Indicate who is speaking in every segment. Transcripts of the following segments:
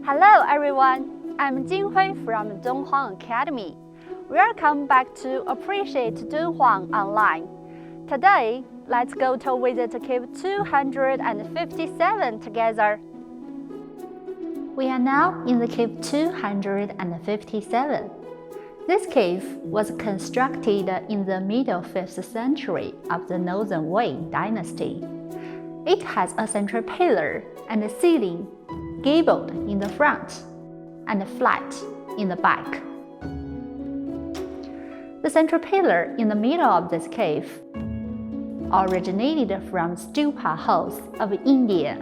Speaker 1: Hello everyone, I'm Jinhui from Dunhuang Academy. Welcome back to Appreciate Dunhuang Online. Today, let's go to visit Cave 257 together. We are now in the Cave 257. This cave was constructed in the middle 5th century of the Dunhuang dynasty. It has a central pillar and a ceiling, gabled in the front and flat in the back. The central pillar in the middle of this cave originated from stupa holes of India.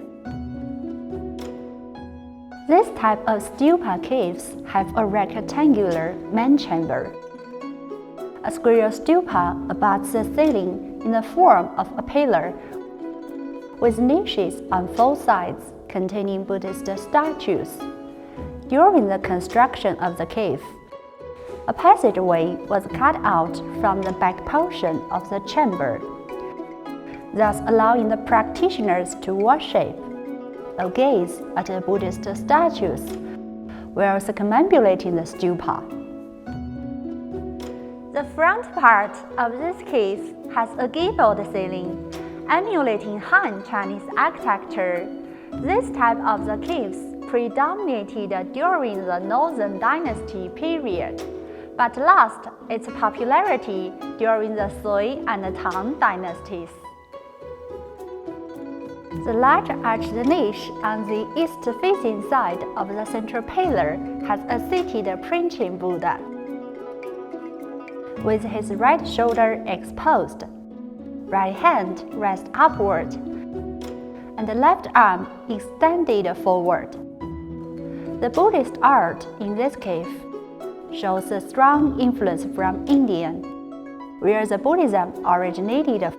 Speaker 1: This type of stupa caves have a rectangular main chamber. A square stupa abuts the ceiling in the form of a pillar with niches on 4 sides containing Buddhist statues. During the construction of the cave, a passageway was cut out from the back portion of the chamber, thus allowing the practitioners to worship or gaze at the Buddhist statues while circumambulating the stupa. The front part of this cave has a gabled ceiling, emulating Han Chinese architecture. This type of the caves predominated during the Northern Dynasty period, but lost its popularity during the Sui and Tang dynasties. The large arched niche on the east-facing side of the central pillar has a seated preaching Buddha, with his right shoulder exposed, right hand raised upward, and the left arm extended forward. The Buddhist art in this cave shows a strong influence from India, where the Buddhism originated.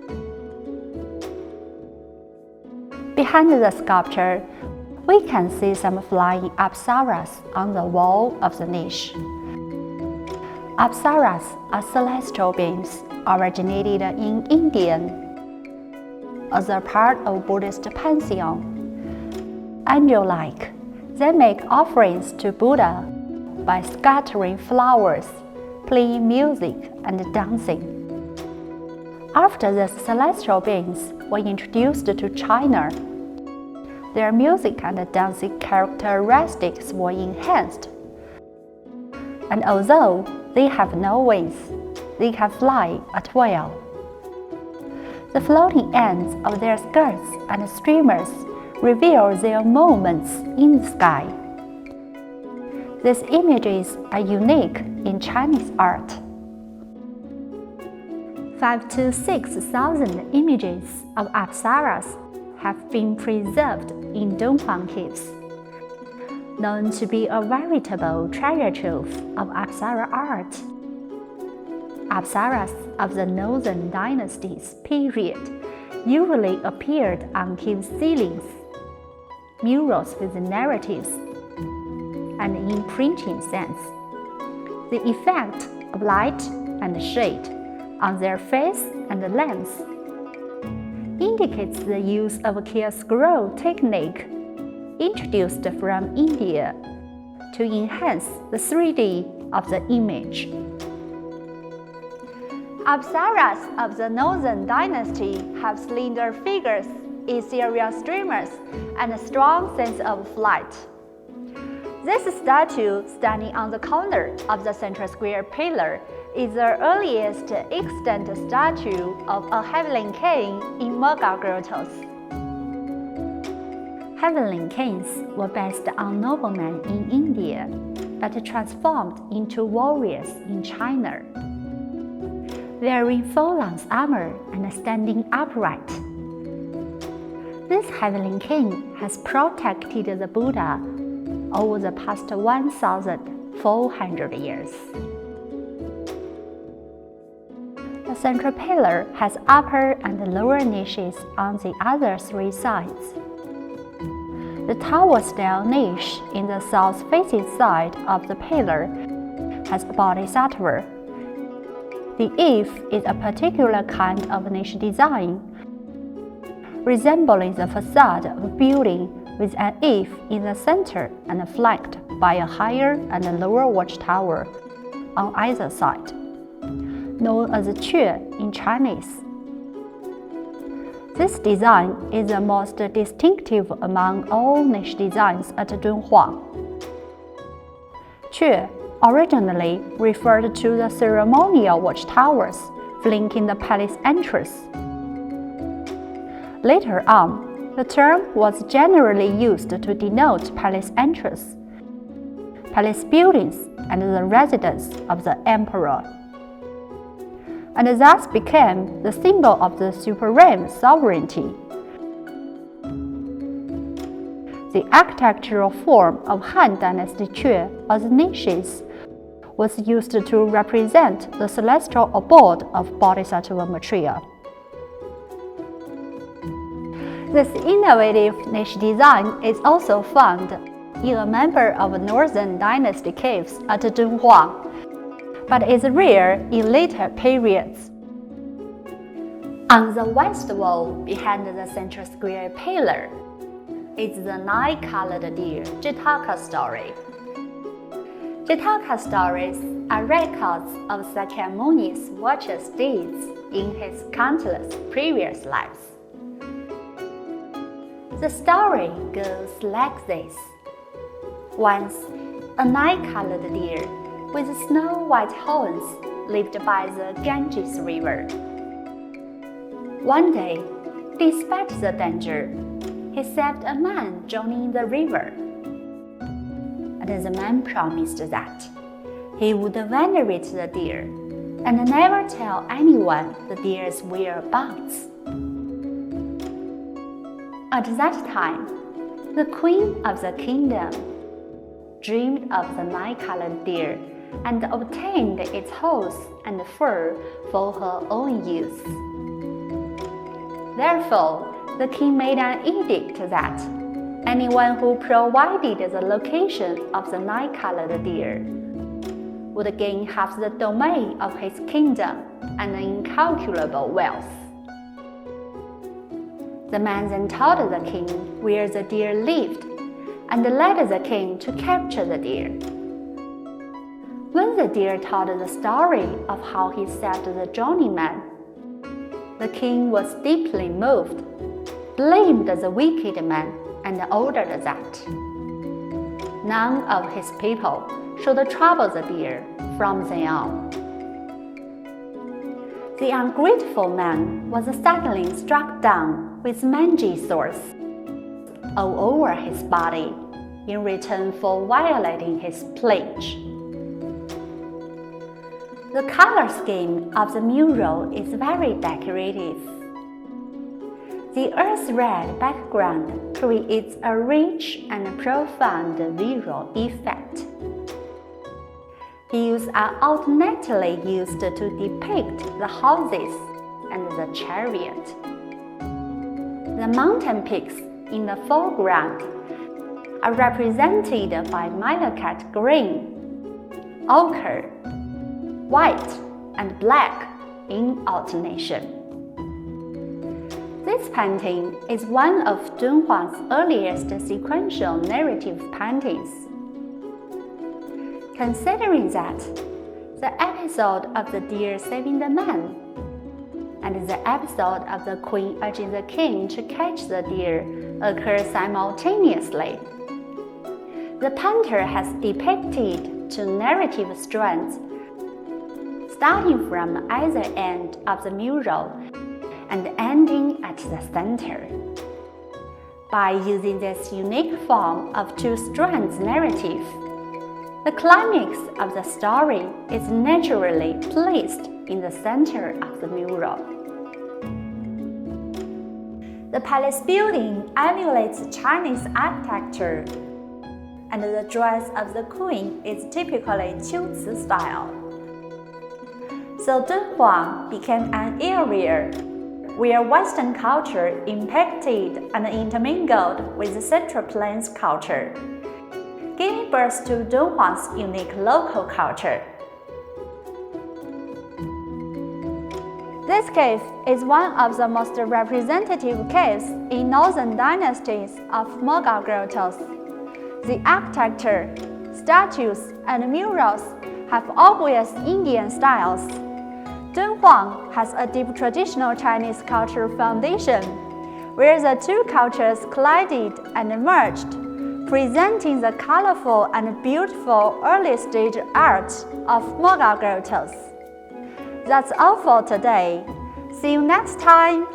Speaker 1: Behind the sculpture, we can see some flying apsaras on the wall of the niche. Apsaras are celestial beings originated in India as a part of Buddhist pantheon. Angel-like, they make offerings to Buddha by scattering flowers, playing music, and dancing. After the celestial beings were introduced to China, their music and dancing characteristics were enhanced. And although they have no wings, they can fly at will. The floating ends of their skirts and streamers reveal their movements in the sky. These images are unique in Chinese art. 5,000 to 6,000 images of apsaras have been preserved in Dunhuang caves, known to be a veritable treasure trove of apsara art. Apsaras of the Northern Dynasties period usually appeared on cave ceilings, murals with narratives, and in printing scenes. The effect of light and shade on their face and lens indicates the use of a chiaroscuro technique introduced from India to enhance the 3D of the image. Apsaras of the Northern Dynasty have slender figures, ethereal streamers, and a strong sense of flight. This statue, standing on the corner of the central square pillar, is the earliest extant statue of a heavenly king in Mogao Grottoes. Heavenly kings were based on noblemen in India, but transformed into warriors in China. Wearing phalanx armor and standing upright, this heavenly king has protected the Buddha over the past 1,400 years. The central pillar has upper and lower niches on the other 3 sides. The tower-style niche in the south-facing side of the pillar has a bodhisattva. The eave is a particular kind of niche design, resembling the facade of a building with an eave in the center and flanked by a higher and lower watchtower on either side, known as Quay in Chinese. This design is the most distinctive among all niche designs at Dunhuang. Quay originally referred to the ceremonial watchtowers flanking the palace entrance. Later on, the term was generally used to denote palace entrance, palace buildings, and the residence of the emperor, and thus became the symbol of the supreme sovereignty. The architectural form of Han Dynasty Quay as niches was used to represent the celestial abode of Bodhisattva Maitreya. This innovative niche design is also found in a number of Northern Dynasty caves at Dunhuang, but is rare in later periods. On the west wall, behind the central square pillar, is the 9-colored deer Jataka story. Jataka stories are records of Sakyamuni's virtuous deeds in his countless previous lives. The story goes like this. Once, a 9-colored deer with snow-white horns lived by the Ganges River. One day, despite the danger, he saved a man drowning in the river. And the man promised that he would venerate the deer and never tell anyone the deer's whereabouts. At that time, the queen of the kingdom dreamed of the 9-colored deer and obtained its horns and fur for her own use. Therefore, the king made an edict that anyone who provided the location of the 9-colored deer would gain half the domain of his kingdom and incalculable wealth. The man then told the king where the deer lived and led the king to capture the deer. When the deer told the story of how he saved the drowning man, the king was deeply moved, blamed the wicked man, and ordered that none of his people should trouble the deer from then on. The ungrateful man was suddenly struck down with mangy sores all over his body in return for violating his pledge. The color scheme of the mural is very decorative. The earth red background creates a rich and profound visual effect. Hues are alternately used to depict the houses and the chariot. The mountain peaks in the foreground are represented by malachite green, ochre, white, and black in alternation. This painting is one of Dunhuang's earliest sequential narrative paintings. Considering that the episode of the deer saving the man and the episode of the queen urging the king to catch the deer occur simultaneously, the painter has depicted two narrative strands starting from either end of the mural and ending at the center. By using this unique form of two strands narrative, the climax of the story is naturally placed in the center of the mural. The palace building emulates Chinese architecture, and the dress of the queen is typically Qiuci style. So Dunhuang became an area where Western culture impacted and intermingled with the Central Plains culture, giving birth to Dunhuang's unique local culture. This cave is one of the most representative caves in northern dynasties of Mogao Grottoes. The architecture, statues, and murals have obvious Indian styles. Dunhuang has a deep traditional Chinese cultural foundation, where the two cultures collided and merged, presenting the colorful and beautiful early-stage art of Mogao Grottoes. That's all for today. See you next time!